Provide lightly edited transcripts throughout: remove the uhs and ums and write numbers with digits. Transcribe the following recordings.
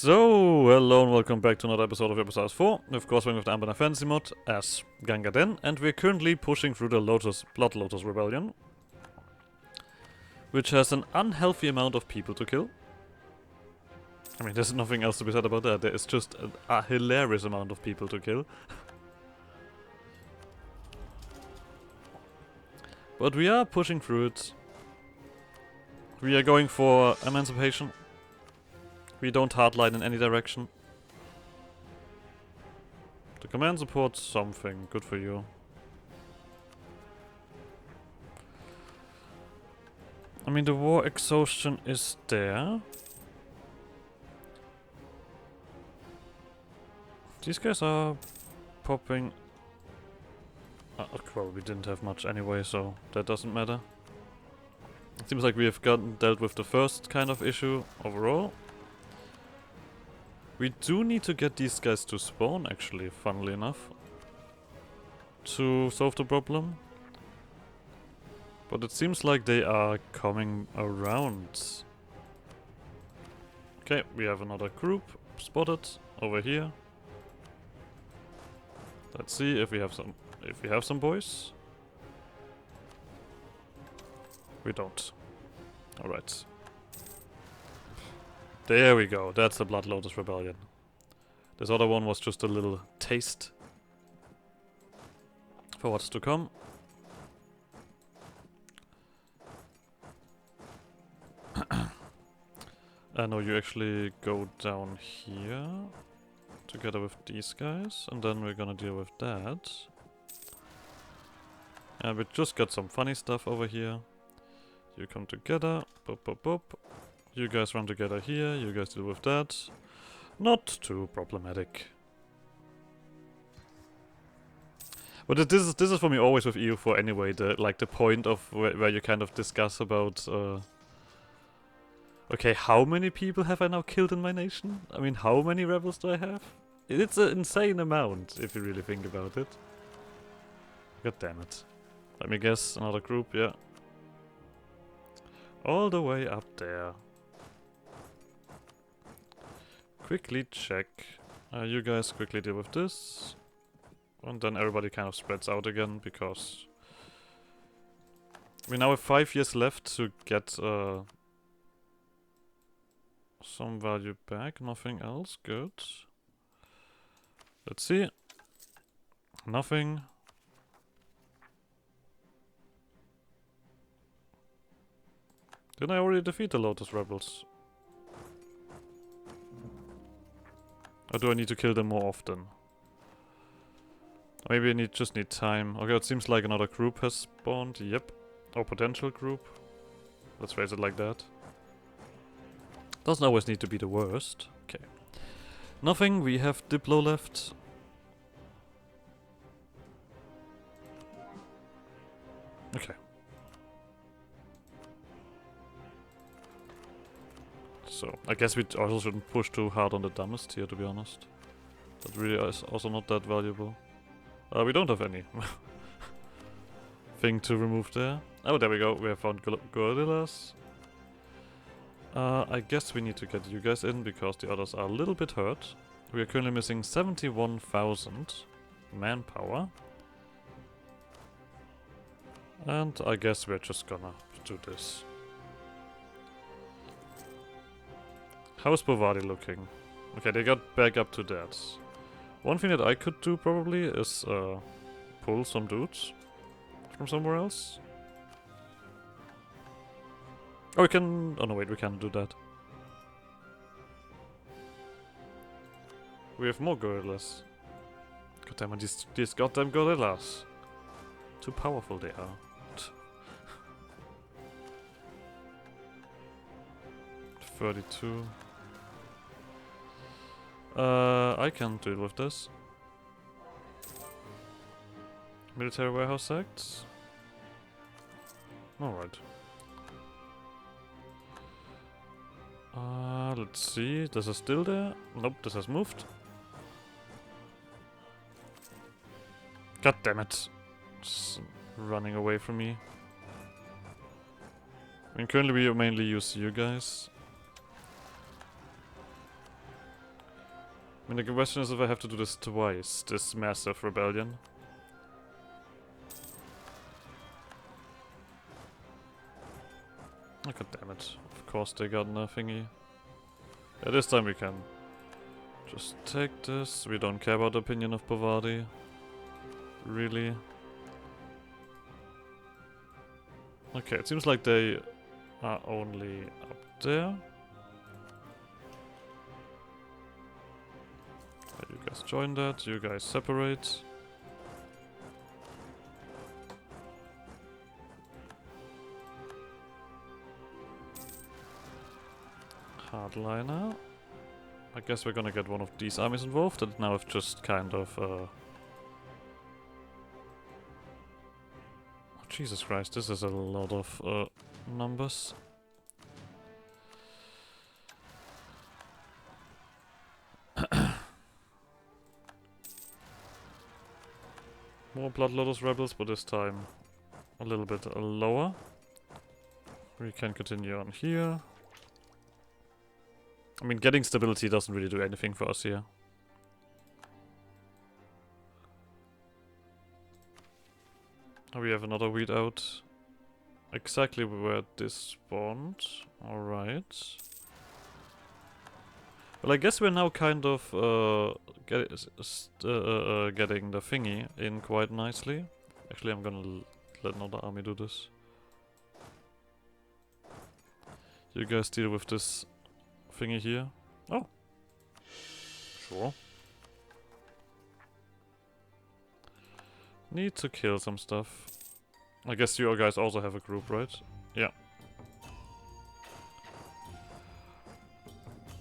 So, hello and welcome back to another episode of Episode 4. Of course, we're with the Anbennar Fantasy mod as Ghankedhen, and we're currently pushing through the Blood Lotus Rebellion, which has an unhealthy amount of people to kill. I mean, there's nothing else to be said about that. There is just a hilarious amount of people to kill. But we are pushing through it. We are going for emancipation. We don't hardline in any direction. The command supports something. Good for you. I mean, the war exhaustion is there. These guys are popping. Well, we didn't have much anyway, so that doesn't matter. It seems like we have dealt with the first kind of issue overall. We do need to get these guys to spawn, actually, funnily enough, to solve the problem. But it seems like they are coming around. Okay, we have another group spotted over here. Let's see if we have some boys. We don't. Alright. There we go, that's the Blood Lotus Rebellion. This other one was just a little taste for what's to come. I know you actually go down here together with these guys, and then we're gonna deal with that. And we just got some funny stuff over here. You come together, boop boop boop. You guys run together here, you guys deal with that. Not too problematic. But this is for me always with EU4 anyway, the point of where you kind of discuss about okay, how many people have I now killed in my nation? I mean, how many rebels do I have? It's an insane amount if you really think about it. God damn it. Let me guess, another group, yeah. All the way up there. Quickly check. You guys quickly deal with this. And then everybody kind of spreads out again, because we now have 5 years left to get some value back. Nothing else. Good. Let's see. Nothing. Didn't I already defeat the Lotus Rebels? Or do I need to kill them more often? Maybe I just need time. Okay, it seems like another group has spawned. Yep. Or potential group. Let's phrase it like that. Doesn't always need to be the worst. Okay. Nothing. We have Diplo left. Okay. So, I guess we also shouldn't push too hard on the dumbest here, to be honest. That really is also not that valuable. We don't have any thing to remove there. Oh, there we go. We have found gorillas. I guess we need to get you guys in because the others are a little bit hurt. We are currently missing 71,000 manpower. And I guess we're just gonna do this. How's Bovadi looking? Okay, they got back up to that. One thing that I could do probably is pull some dudes from somewhere else. Oh, we can... Oh no, wait, we can't do that. We have more gorillas. God damn it, these goddamn gorillas. Too powerful they are. 32. I can deal with this. Military warehouse acts. Alright. Let's see. This is still there. Nope, this has moved. God damn it. It's running away from me. I mean, currently we mainly use you guys. I mean, the question is if I have to do this twice, this massive rebellion. Oh, god damn it. Of course they got a thingy. Yeah, this time we can just take this. We don't care about the opinion of Bavadi. Really. Okay, it seems like they are only up there. You guys join that, you guys separate. Hardliner. I guess we're gonna get one of these armies involved, and now I've just kind of oh, Jesus Christ, this is a lot of numbers. More Blood Lotus rebels, but this time a little bit lower. We can continue on here. I mean, getting stability doesn't really do anything for us here. We have another weed out. Exactly where this spawned. Alright. Well, I guess we're now kind of getting the thingy in quite nicely. Actually, I'm gonna let another army do this. You guys deal with this thingy here. Oh. Sure. Need to kill some stuff. I guess you guys also have a group, right? Yeah.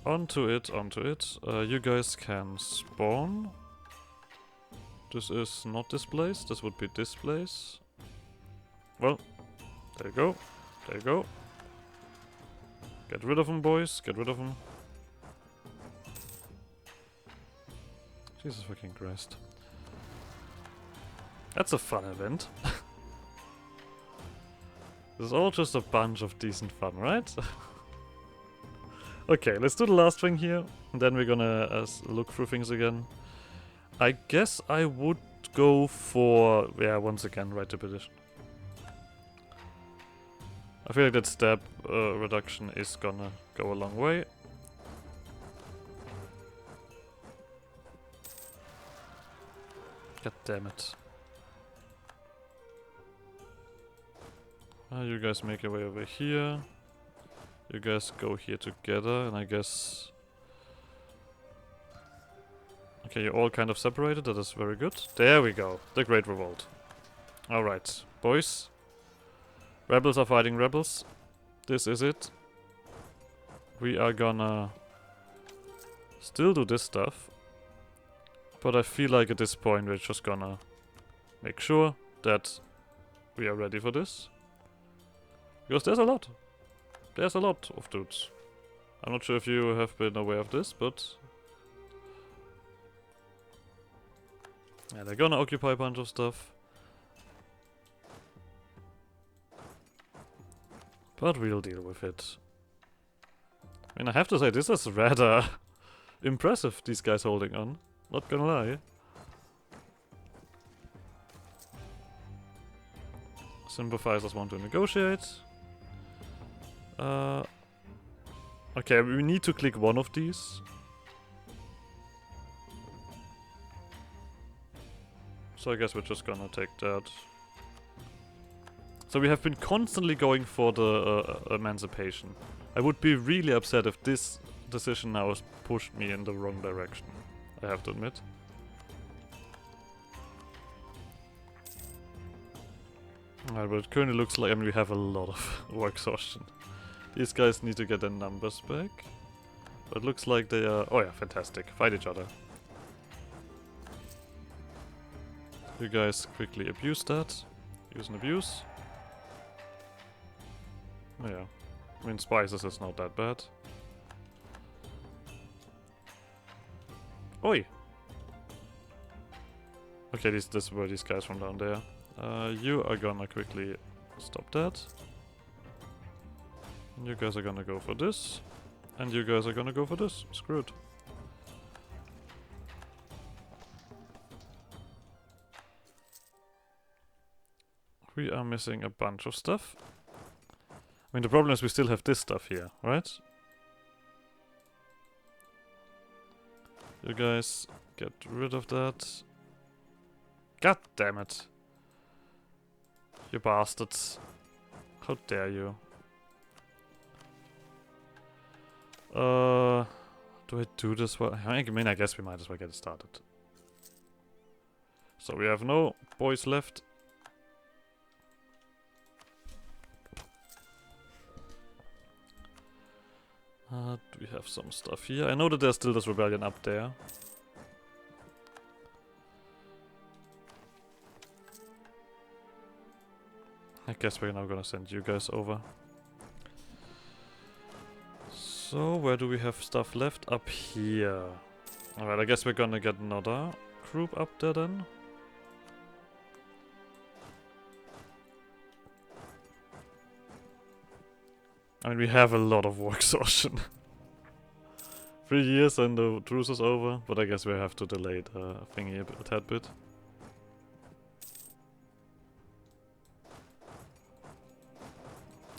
Onto it, onto it. You guys can spawn. This is not this place. This would be this place. Well, there you go. There you go. Get rid of them, boys. Get rid of them. Jesus fucking Christ. That's a fun event. This is all just a bunch of decent fun, right? Okay, let's do the last thing here. And then we're gonna look through things again. I guess I would go for... yeah, once again, right to petition. I feel like that stab reduction is gonna go a long way. God damn it. You guys make your way over here. You guys go here together, and I guess... okay, you're all kind of separated, that is very good. There we go, the Great Revolt. Alright, boys. Rebels are fighting rebels. This is it. We are gonna still do this stuff. But I feel like at this point we're just gonna make sure that we are ready for this. Because there's a lot. There's a lot of dudes. I'm not sure if you have been aware of this, but... yeah, they're gonna occupy a bunch of stuff. But we'll deal with it. I mean, I have to say, this is rather impressive, these guys holding on. Not gonna lie. Sympathizers want to negotiate. Okay, we need to click one of these. So I guess we're just gonna take that. So we have been constantly going for the emancipation. I would be really upset if this decision now has pushed me in the wrong direction. I have to admit. Alright, but it currently looks like, I mean, we have a lot of war exhaustion. These guys need to get their numbers back. But it looks like they are... oh yeah, fantastic. Fight each other. You guys quickly abuse that. Use and abuse. Oh yeah. I mean, spices is not that bad. Oi! Okay, this were these guys from down there. You are gonna quickly stop that. And you guys are gonna go for this. And you guys are gonna go for this. Screw it. we are missing a bunch of stuff. I mean, the problem is we still have this stuff here, right? You guys get rid of that. God damn it. You bastards. How dare you? Do I do this well? I mean, I guess we might as well get it started. So we have no boys left. Do we have some stuff here? I know that there's still this rebellion up there. I guess we're now gonna send you guys over. So, where do we have stuff left? Up here. Alright, I guess we're gonna get another group up there then. I mean, we have a lot of war exhaustion. 3 years and the truce is over, but I guess we have to delay the thingy a tad bit.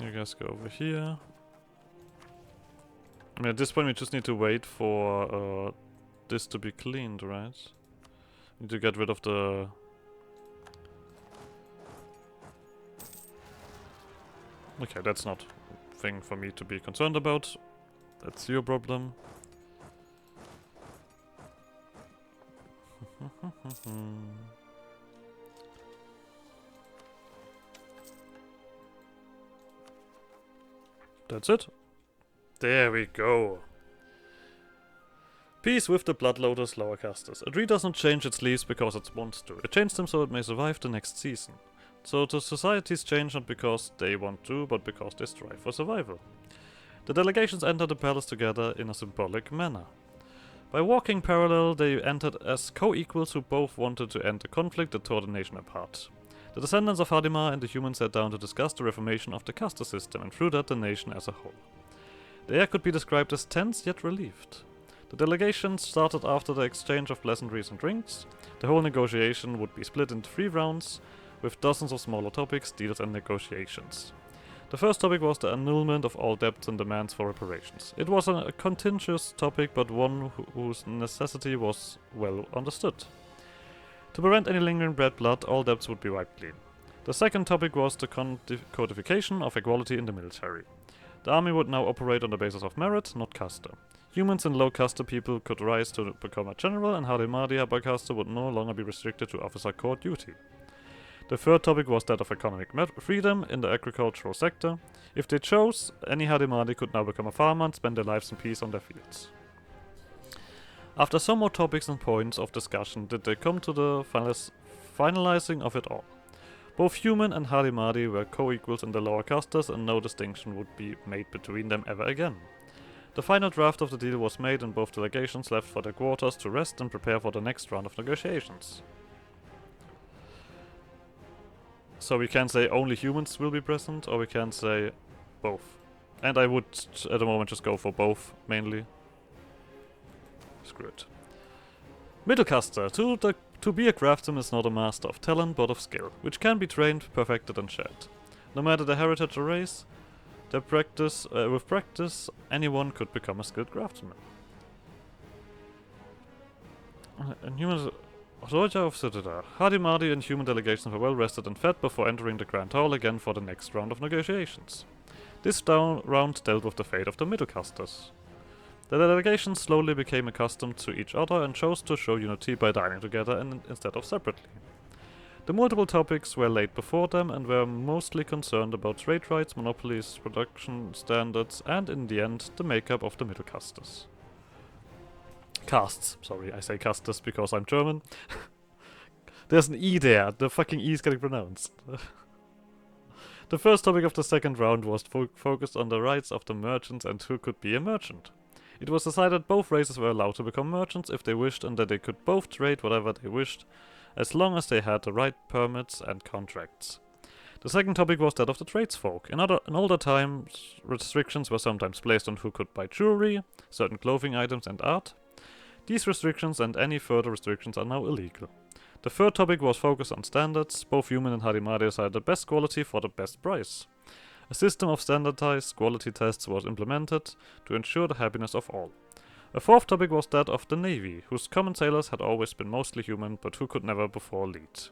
You guys go over here. I mean, at this point we just need to wait for this to be cleaned, right? Need to get rid of the... Okay, that's not a thing for me to be concerned about. That's your problem. That's it. There we go. Peace with the Bloodloaders lower casters. A tree doesn't change its leaves because it wants to. It changed them so it may survive the next season. So the societies change not because they want to, but because they strive for survival. The delegations enter the palace together in a symbolic manner. By walking parallel, they entered as co-equals who both wanted to end the conflict that tore the nation apart. The descendants of Hadimar and the humans sat down to discuss the reformation of the caste system, and through that the nation as a whole. The air could be described as tense yet relieved. The delegation started after the exchange of pleasantries and drinks. The whole negotiation would be split into 3 rounds, with dozens of smaller topics, deals and negotiations. The first topic was the annulment of all debts and demands for reparations. It was a contentious topic, but one whose necessity was well understood. To prevent any lingering bad blood, all debts would be wiped clean. The second topic was the codification of equality in the military. The army would now operate on the basis of merit, not caste. Humans and low caste people could rise to become a general, and Hadimadi high caste would no longer be restricted to officer corps duty. The third topic was that of economic freedom in the agricultural sector. If they chose, any Hadimadi could now become a farmer and spend their lives in peace on their fields. After some more topics and points of discussion did they come to the finalizing of it all. Both human and Hadimadi were co-equals in the lower castes, and no distinction would be made between them ever again. The final draft of the deal was made, and both delegations left for their quarters to rest and prepare for the next round of negotiations. So we can say only humans will be present, or we can say both. And I would at the moment just go for both, mainly. Screw it. Middlecaster. To be a craftsman is not a master of talent, but of skill, which can be trained, perfected and shared. No matter the heritage or race, with practice, anyone could become a skilled craftsman. And humans... Roja of Citadel. Hadimadi and human delegations were well rested and fed before entering the Grand Hall again for the next round of negotiations. This round dealt with the fate of the Middlecasters. The delegations slowly became accustomed to each other and chose to show unity by dining together instead of separately. The multiple topics were laid before them and were mostly concerned about trade rights, monopolies, production standards, and in the end, the makeup of the Middlecasters. Castes. Sorry, I say castes because I'm German. There's an E there. The fucking E is getting pronounced. The first topic of the second round was focused on the rights of the merchants and who could be a merchant. It was decided both races were allowed to become merchants if they wished, and that they could both trade whatever they wished, as long as they had the right permits and contracts. The second topic was that of the tradesfolk. In older times, restrictions were sometimes placed on who could buy jewelry, certain clothing items and art. These restrictions and any further restrictions are now illegal. The third topic was focused on standards. Both human and Harimari decided the best quality for the best price. A system of standardized quality tests was implemented to ensure the happiness of all. A fourth topic was that of the Navy, whose common sailors had always been mostly human, but who could never before lead.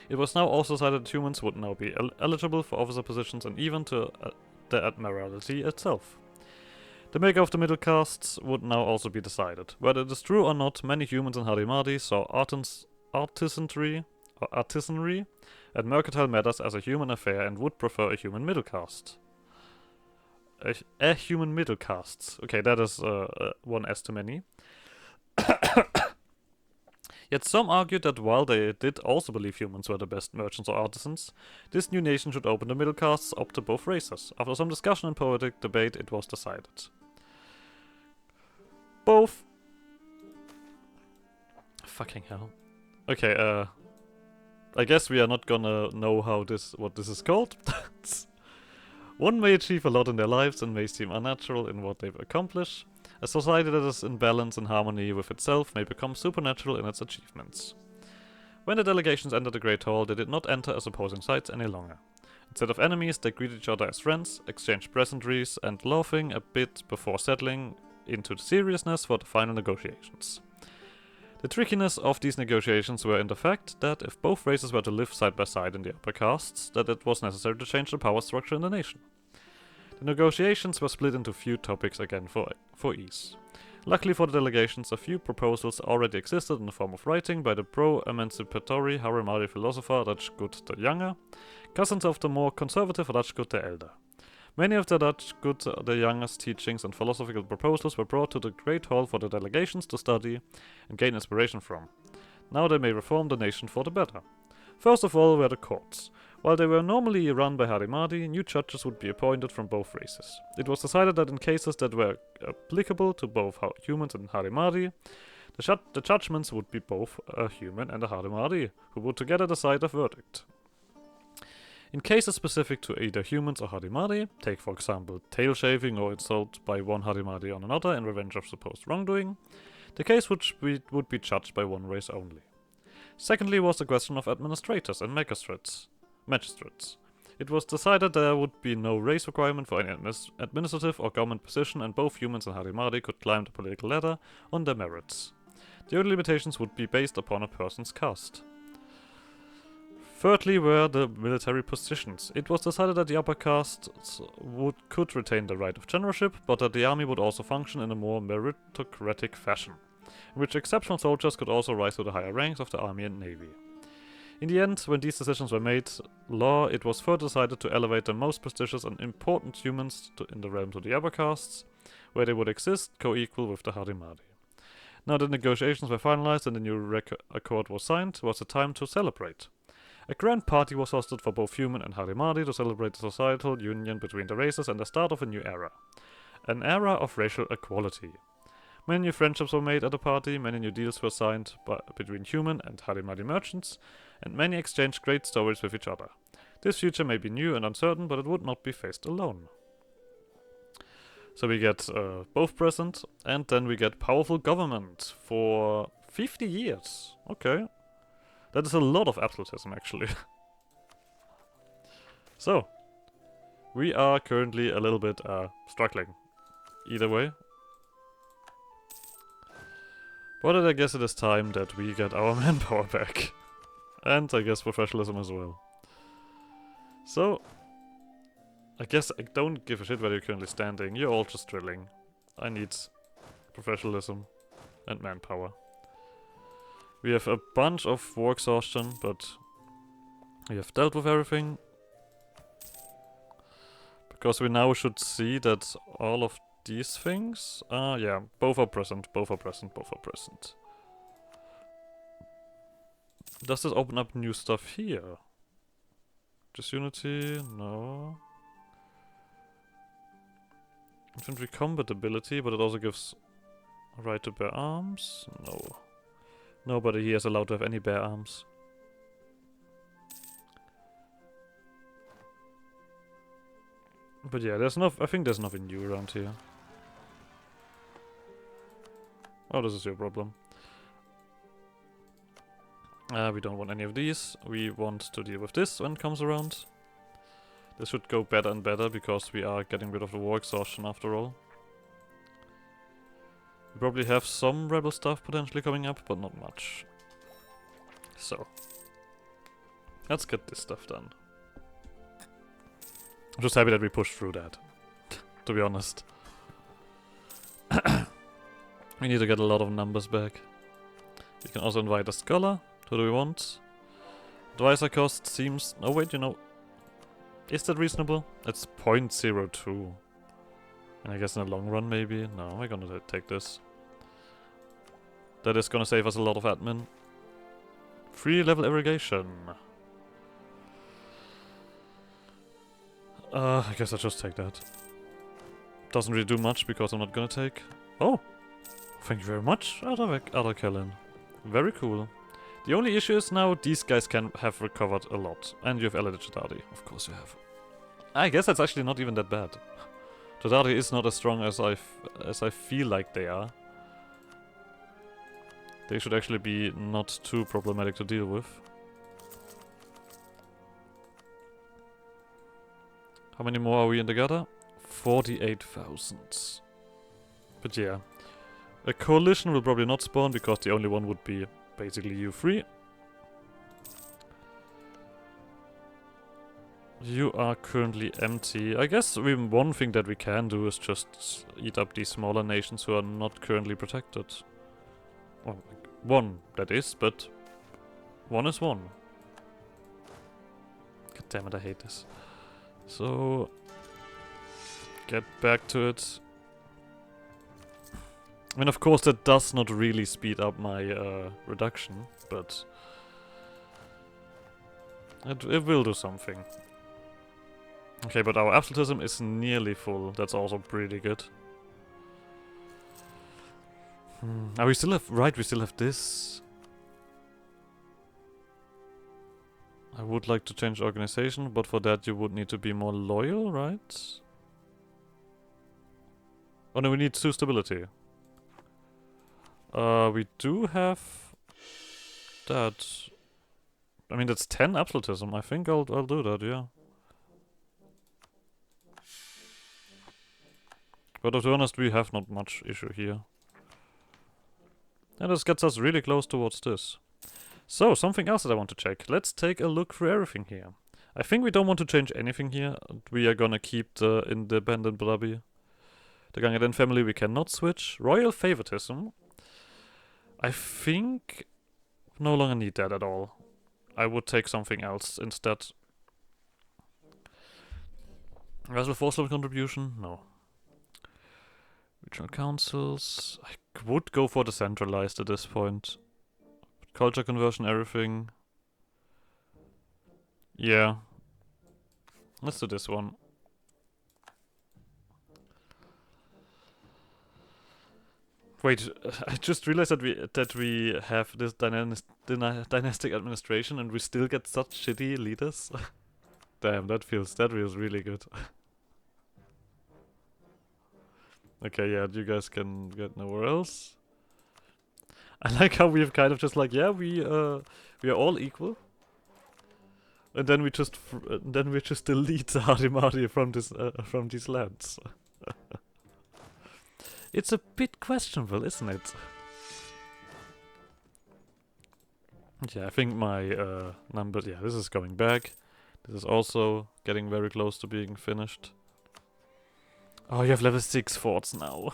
It was now also decided that humans would now be eligible for officer positions and even to the Admiralty itself. The maker of the middle castes would now also be decided. Whether it is true or not, many humans in Harimari saw artisanry and mercantile matters as a human affair and would prefer a human middle caste. A human middle castes. Okay, that is one S too many. Yet some argued that while they did also believe humans were the best merchants or artisans, this new nation should open the middle castes up to both races. After some discussion and poetic debate, it was decided. Both. Fucking hell. Okay, I guess we are not gonna know what this is called. One may achieve a lot in their lives and may seem unnatural in what they accomplish. A society that is in balance and harmony with itself may become supernatural in its achievements. When the delegations entered the Great Hall, they did not enter as opposing sides any longer. Instead of enemies, they greeted each other as friends, exchanged pleasantries, and laughing a bit before settling into the seriousness for the final negotiations. The trickiness of these negotiations were in the fact that if both races were to live side by side in the upper castes, that it was necessary to change the power structure in the nation. The negotiations were split into few topics again for ease. Luckily for the delegations, a few proposals already existed in the form of writing by the pro-emancipatory Harimari philosopher Rajgut the Younger, cousins of the more conservative Rajgut the Elder. Many of the Rajgut the Younger's teachings and philosophical proposals were brought to the Great Hall for the delegations to study and gain inspiration from. Now they may reform the nation for the better. First of all were the courts. While they were normally run by Harimari, new judges would be appointed from both races. It was decided that in cases that were applicable to both humans and Harimari, the judgments would be both a human and a Harimari, who would together decide a verdict. In cases specific to either humans or Harimari, take for example tail shaving or insult by one Harimari on another in revenge of supposed wrongdoing, the case would be judged by one race only. Secondly was the question of administrators and magistrates. It was decided there would be no race requirement for any administrative or government position, and both humans and Harimari could climb the political ladder on their merits. The only limitations would be based upon a person's caste. Thirdly were the military positions. It was decided that the upper castes could retain the right of generalship, but that the army would also function in a more meritocratic fashion, in which exceptional soldiers could also rise to the higher ranks of the army and navy. In the end, when these decisions were made law, it was further decided to elevate the most prestigious and important humans in the realm to the upper castes, where they would exist co-equal with the Harimari. Now that negotiations were finalized and the new accord was signed, was the time to celebrate. A grand party was hosted for both human and Harimari to celebrate the societal union between the races and the start of a new era. An era of racial equality. Many new friendships were made at the party, many new deals were signed between human and Harimari merchants, and many exchanged great stories with each other. This future may be new and uncertain, but it would not be faced alone. So we get both present, and then we get powerful government for 50 years. Okay. That is a lot of absolutism, actually. So, we are currently a little bit struggling. Either way. But I guess it is time that we get our manpower back. And I guess professionalism as well. So, I guess I don't give a shit where you're currently standing. You're all just drilling. I need professionalism and manpower. We have a bunch of war exhaustion, but we have dealt with everything. Because we now should see that all of these things... yeah, both are present, both are present, both are present. Does this open up new stuff here? Disunity? No. Infantry combat ability, but it also gives a right to bear arms? No. Nobody here is allowed to have any bear arms. But yeah, I think there's nothing new around here. Oh, this is your problem. We don't want any of these. We want to deal with this when it comes around. This should go better and better because we are getting rid of the war exhaustion after all. We probably have some rebel stuff potentially coming up, but not much. So, let's get this stuff done. I'm just happy that we pushed through that, to be honest. We need to get a lot of numbers back. We can also invite a scholar. Who do we want? Advisor cost seems... Oh wait, you know... Is that reasonable? It's 0.02. And I guess in the long run maybe? No, we're gonna take this. That is gonna save us a lot of admin. 3-level irrigation. I guess I'll just take that. Doesn't really do much because I'm not gonna take... Oh! Thank you very much, Kellen. Very cool. The only issue is now these guys can have recovered a lot. And you have Elite Jadadi. Of course you have. I guess that's actually not even that bad. Jadadi is not as strong as I feel like they are. They should actually be not too problematic to deal with. How many more are we in together? 48,000. But yeah. A coalition will probably not spawn because the only one would be basically EU4. You are currently empty. I guess one thing that we can do is just eat up these smaller nations who are not currently protected. Well, one, that is, but one is one. God damn it, I hate this. So, get back to it. I mean, of course, that does not really speed up my reduction, but it will do something. Okay, but our absolutism is nearly full. That's also pretty good. We still have... Right, we still have this. I would like to change organization, but for that you would need to be more loyal, right? Oh no, we need 2 stability. We do have that. I mean, that's 10 absolutism. I think I'll do that, yeah. But to be honest, we have not much issue here. And this gets us really close towards this. So, something else that I want to check. Let's take a look through everything here. I think we don't want to change anything here. We are gonna keep the independent Brabi. The Ghankedhen family we cannot switch. Royal favoritism. I think no longer need that at all. I would take something else instead. Vassal force level contribution? No. Regional councils. I would go for the centralized at this point. Culture conversion, everything. Yeah. Let's do this one. Wait, I just realized that we have this dynastic administration and we still get such shitty leaders. Damn, that feels really good. Okay, yeah, you guys can get nowhere else. I like how we've kind of just like, yeah, we are all equal, and then we just delete the Harimari from these lands. It's a bit questionable, isn't it? Yeah, I think my number... Yeah, this is going back. This is also getting very close to being finished. Oh, you have level 6 forts now.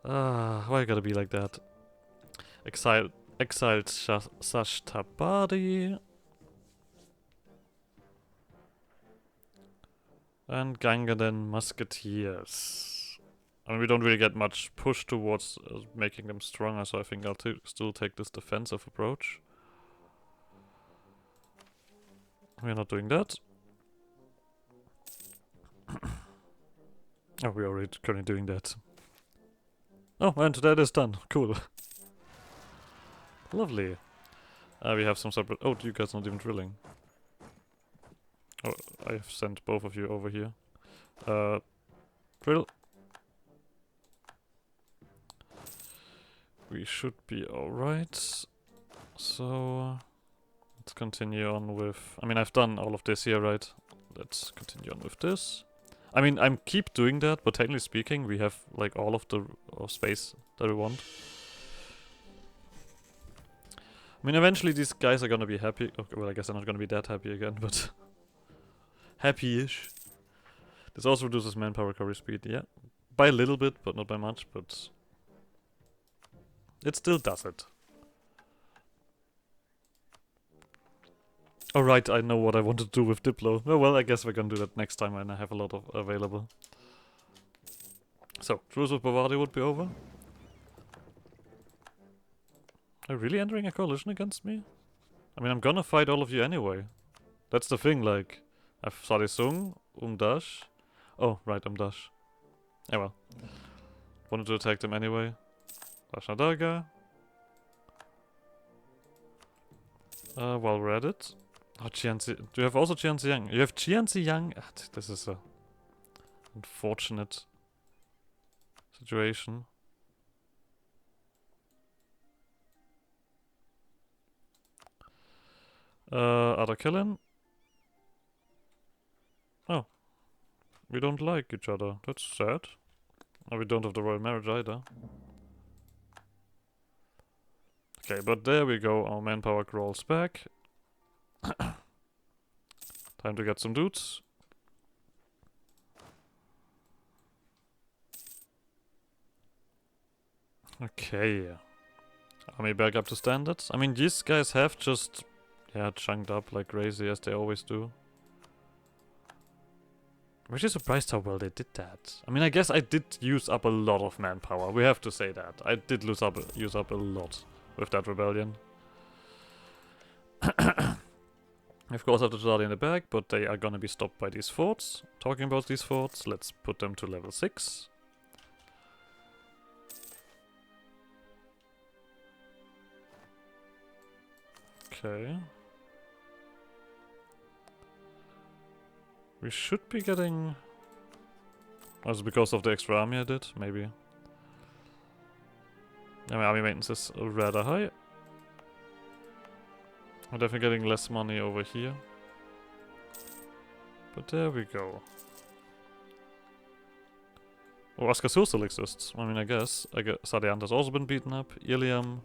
Why you gotta be like that? Exiled Sashtabadi. And Ghankedhen Musketeers. I mean, we don't really get much push towards making them stronger, so I think I'll still take this defensive approach. We're not doing that. Oh, we're already currently doing that. Oh, and that is done. Cool. Lovely. We have some separate... Oh, you guys not even drilling. Oh, I have sent both of you over here. Drill. we should be alright. So let's continue on with... I mean, I've done all of this here, right? Let's continue on with this. I mean, I'm keep doing that, but technically speaking, we have like all of the space that we want. I mean, eventually these guys are gonna be happy. Okay, well, I guess they're not gonna be that happy again, but happy-ish. This also reduces manpower recovery speed, yeah. By a little bit, but not by much, but it still does it. Alright, I know what I want to do with Diplo. Oh, well, I guess we're gonna do that next time when I have a lot of available. So, Truce with Bavaria would be over. Are you really entering a coalition against me? I mean, I'm gonna fight all of you anyway. That's the thing, like... I've Sadisung, Dash. Oh, right, Dash. Yeah, well. Wanted to attack them anyway. Dashnadaga. While we're at it. Oh, Qianzi. Do you have also Qianziyang? You have Qianziyang? Ah, this is a unfortunate situation. Adakilin? Oh. We don't like each other. That's sad. And we don't have the royal marriage either. Okay, but there we go. Our manpower crawls back. Time to get some dudes. Okay. Army back up to standards. I mean, these guys have just... yeah, chunked up like crazy as they always do. I'm actually surprised how well they did that. I mean, I guess I did use up a lot of manpower. We have to say that. I did use up a lot with that rebellion. Of course, I have the Jedi in the back, but they are gonna be stopped by these forts. Talking about these forts, let's put them to level 6. Okay. We should be getting... also because of the extra army I did, maybe. Yeah, my army maintenance is rather high. I'm definitely getting less money over here. But there we go. Oh, Askasur still exists. I mean, I guess Sadiant has also been beaten up. Iliam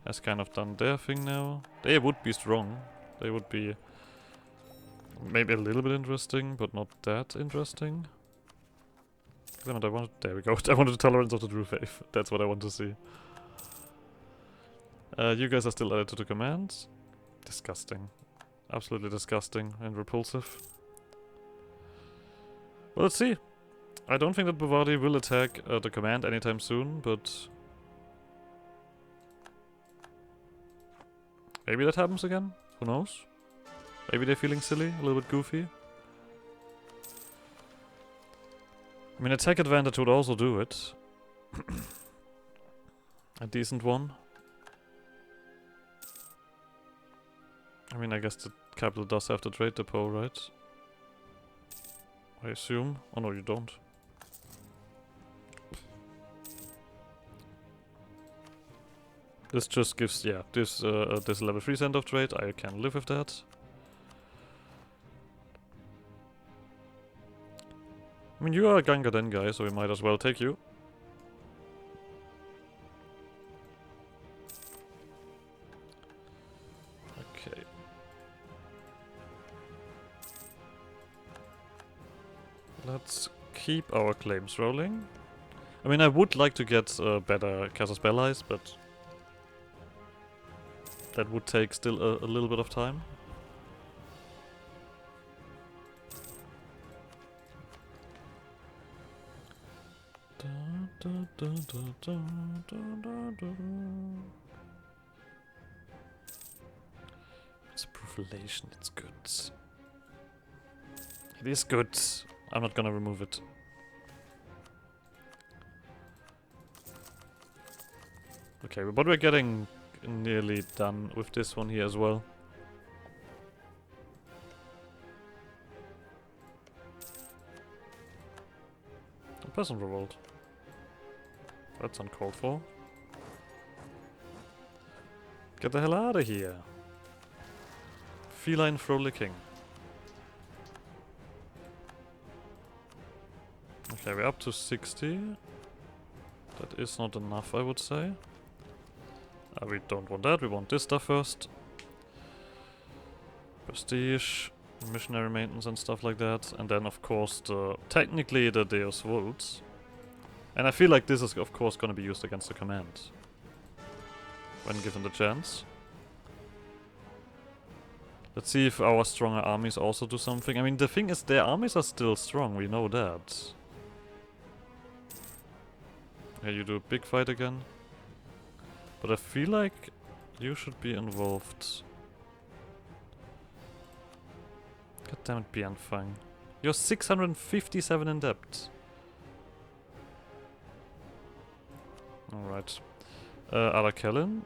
has kind of done their thing now. They would be strong. They would be maybe a little bit interesting, but not that interesting. Damn it, there we go. I wanted the tolerance of the true faith. That's what I want to see. You guys are still added to the commands. Disgusting. Absolutely disgusting and repulsive. Well, let's see. I don't think that Bavardi will attack the command anytime soon, but... maybe that happens again? Who knows? Maybe they're feeling silly, a little bit goofy. I mean, attack advantage would also do it. A decent one. I mean, I guess the capital does have the trade depot, right? I assume. Oh no, you don't. This just gives, yeah, this level 3 cent of trade. I can live with that. I mean, you are a Ghankedhen guy, so we might as well take you. Okay. Let's keep our claims rolling. I mean, I would like to get better caste allies, but that would take still a little bit of time. It's profilation, it's good. It is good. I'm not gonna remove it. Okay, but we're getting nearly done with this one here as well. A peasant revolt. That's uncalled for. Get the hell out of here. Feline frolicking. Okay, we're up to 60. That is not enough, I would say. We don't want that, we want this stuff first. Prestige, missionary maintenance and stuff like that. And then of course technically the Deus Vult. And I feel like this is of course gonna be used against the command. When given the chance. Let's see if our stronger armies also do something. I mean the thing is their armies are still strong, we know that. Yeah, you do a big fight again. But I feel like you should be involved. God damn it, Bianfang. You're 657 in debt. Alright. Arakellen.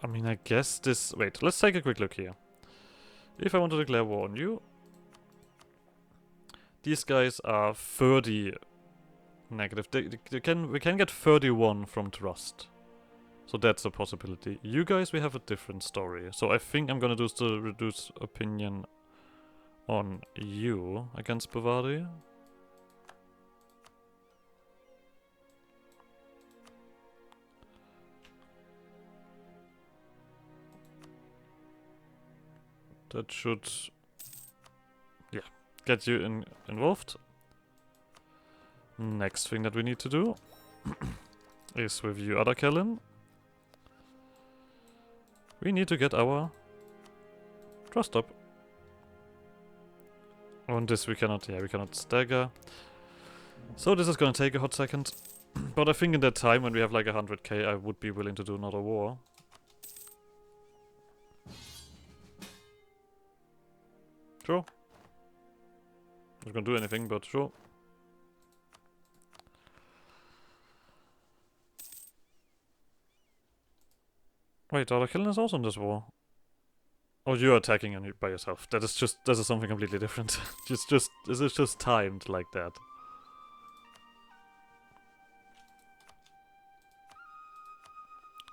I mean, I guess this... Wait, let's take a quick look here. If I want to declare war on you... These guys are 30 negative. We can get 31 from trust. So that's a possibility. You guys, we have a different story. So I think I'm gonna do the reduce opinion on you against Bavaria. That should, yeah, get you involved. Next thing that we need to do is with you, Arakellen. We need to get our trust up. On this we cannot, yeah, we cannot stagger. So this is gonna take a hot second. But I think in that time when we have like 100k, I would be willing to do another war. Sure. Not gonna do anything, but sure. Wait, Arakellen is also in this war. Oh, you're attacking on by yourself. That is something completely different. This is just timed like that.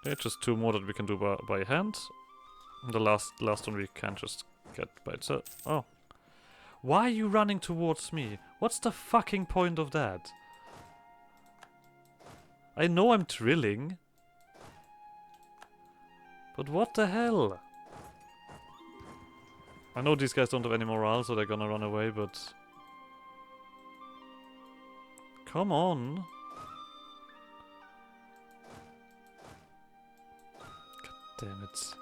Okay, just 2 more that we can do by hand. And the last one we can just get by itself. Oh. Why are you running towards me? What's the fucking point of that? I know I'm drilling. But what the hell? I know these guys don't have any morale, so they're gonna run away, but... Come on! God damn it.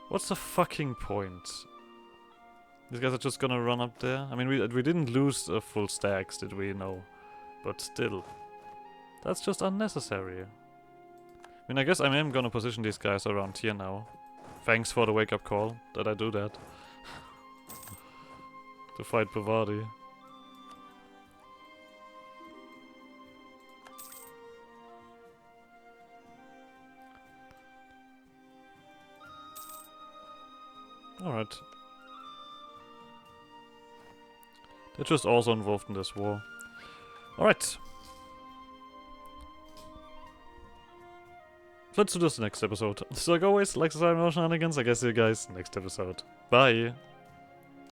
What's the fucking point? These guys are just gonna run up there? I mean, we didn't lose full stacks, did we? No. But still. That's just unnecessary. I mean, I guess I am gonna position these guys around here now. Thanks for the wake-up call that I do that. To fight Bavadi. Alright. They're just also involved in this war. Alright. Let's do this next episode. So like always, like, subscribe, no shenanigans. I guess see you guys next episode. Bye!